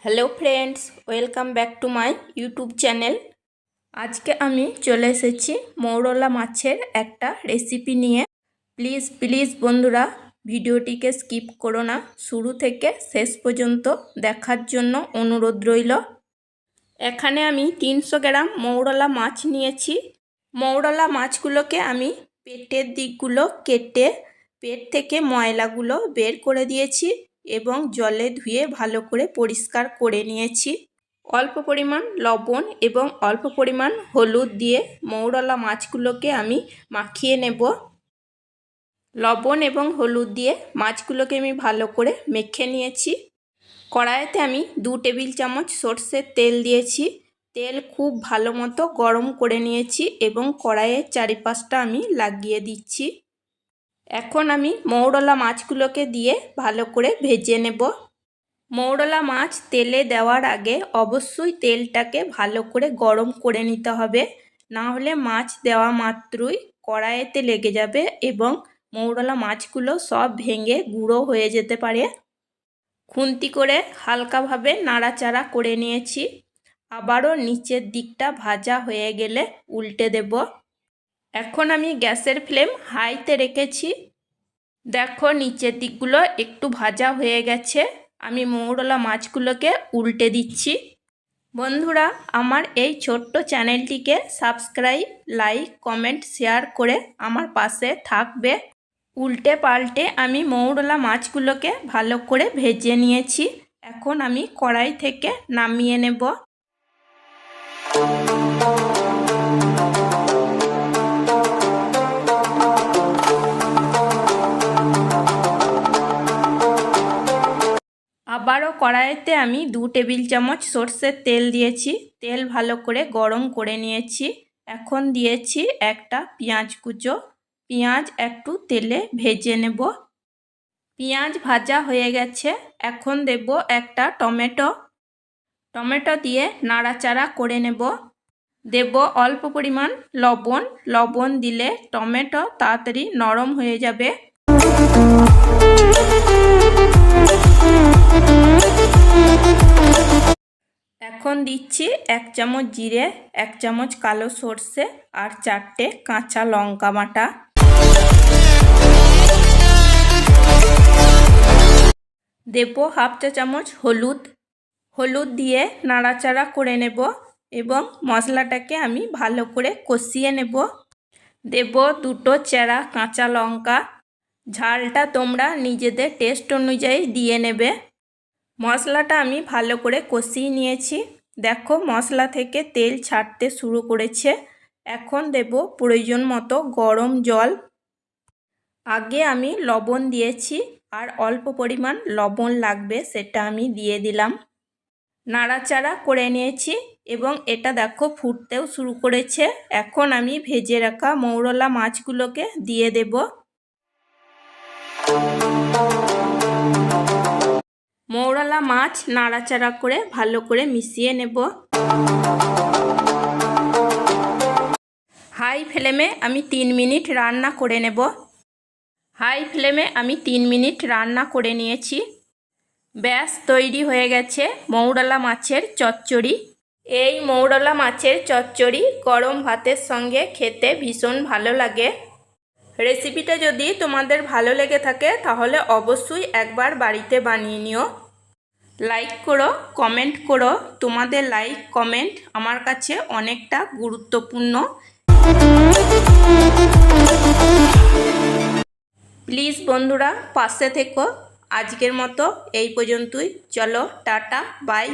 Hello friends, welcome back to my YouTube channel. আজকে আমি চলে এসেছি মৌরলা মাছের একটা রেসিপি নিয়ে। প্লিজ বন্ধুরা, ভিডিওটিকে স্কিপ করো না, শুরু থেকে শেষ পর্যন্ত দেখার জন্য অনুরোধ রইল। এখানে আমি 300 গ্রাম মৌরলা মাছ নিয়েছি। মৌরলা মাছগুলোকে আমি পেটের দিকগুলো কেটে পেট থেকে ময়লাগুলো বের করে দিয়েছি এবং জলে ধুয়ে ভালো করে পরিষ্কার করে নিয়েছি। অল্প পরিমাণ লবণ এবং অল্প পরিমাণ হলুদ দিয়ে মৌরলা মাছগুলোকে আমি মাখিয়ে নেব। লবণ এবং হলুদ দিয়ে মাছগুলোকে আমি ভালো করে মেখে নিয়েছি। কড়াইতে আমি 2 টেবিল চামচ সরষের তেল দিয়েছি। তেল খুব ভালো মতো গরম করে নিয়েছি এবং কড়াইয়ের চারিপাশটা আমি লাগিয়ে দিচ্ছি। এখন আমি মৌরলা মাছগুলোকে দিয়ে ভালো করে ভেজে নেব। মৌরলা মাছ তেলে দেওয়ার আগে অবশ্যই তেলটাকে ভালো করে গরম করে নিতে হবে, না হলে মাছ দেওয়া মাত্রই কড়াইতে লেগে যাবে এবং মৌরলা মাছগুলো সব ভেঙে গুঁড়ো হয়ে যেতে পারে। খুন্তি করে হালকাভাবে নাড়াচাড়া করে নিয়েছি। আবারও নিচের দিকটা ভাজা হয়ে গেলে উল্টে দেব। এখন আমি গ্যাসের ফ্লেম হাইতে রেখেছি। দেখো, নিচের দিকগুলো একটু ভাজা হয়ে গেছে। আমি মৌরলা মাছগুলোকে উল্টে দিচ্ছি। বন্ধুরা, আমার এই ছোট্ট চ্যানেলটিকে সাবস্ক্রাইব, লাইক, কমেন্ট, শেয়ার করে আমার পাশে থাকবে। উল্টে পাল্টে আমি মৌরলা মাছগুলোকে ভালো করে ভেজে নিয়েছি। এখন আমি কড়াই থেকে নামিয়ে নেব। আবারও কড়াইতে আমি 2 টেবিল চামচ সরষের তেল দিয়েছি। তেল ভালো করে গরম করে নিয়েছি। এখন দিয়েছি একটা পেঁয়াজ কুচো। পেঁয়াজ একটু তেলে ভেজে নেব। পেঁয়াজ ভাজা হয়ে গেছে। এখন দেব একটা টমেটো। টমেটো দিয়ে নাড়াচাড়া করে নেব। দেব অল্প পরিমাণ লবণ। লবণ দিলে টমেটো তাড়াতাড়ি নরম হয়ে যাবে। এখন দিচ্ছি 1 চামচ জিরে, 1 চামচ কালো সর্ষে আর 4টে কাঁচা লঙ্কা বাটা। দেব হাফ চা চামচ হলুদ। হলুদ দিয়ে নাড়াচাড়া করে নেব এবং মশলাটাকে আমি ভালো করে কষিয়ে নেব। দেব 2টো চেরা কাঁচা লঙ্কা। ঝালটা তোমরা নিজেদের টেস্ট অনুযায়ী দিয়ে নেবে। মশলাটা আমি ভালো করে কষিয়ে নিয়েছি। দেখো, মশলা থেকে তেল ছাড়তে শুরু করেছে। এখন দেব প্রয়োজন মতো গরম জল। আগে আমি লবণ দিয়েছি আর অল্প পরিমাণ লবণ লাগবে, সেটা আমি দিয়ে দিলাম। নাড়াচাড়া করে নিয়েছি এবং এটা দেখো ফুটতেও শুরু করেছে। এখন আমি ভেজে রাখা মৌরলা মাছগুলোকে দিয়ে দেব। মৌরলা মাছ নাড়াচাড়া করে ভালো করে মিশিয়ে নেব। হাই ফ্লেমে আমি 3 মিনিট রান্না করে নেব। হাই ফ্লেমে আমি 3 মিনিট রান্না করে নিয়েছি। ব্যাস তৈরি হয়ে গেছে মৌরলা মাছের চচ্চড়ি। এই মৌরলা মাছের চচ্চড়ি গরম ভাতের সঙ্গে খেতে ভীষণ ভালো লাগে। রেসিপিটা যদি তোমাদের ভালো লেগে থাকে তাহলে অবশ্যই একবার বাড়িতে বানিয়ে নিও। লাইক করো, কমেন্ট করো। তোমাদের লাইক কমেন্ট আমার কাছে অনেকটা গুরুত্বপূর্ণ। প্লিজ বন্ধুরা, পাশে থেকো। আজকের মতো এই পর্যন্তই। চলো, টাটা, বাই।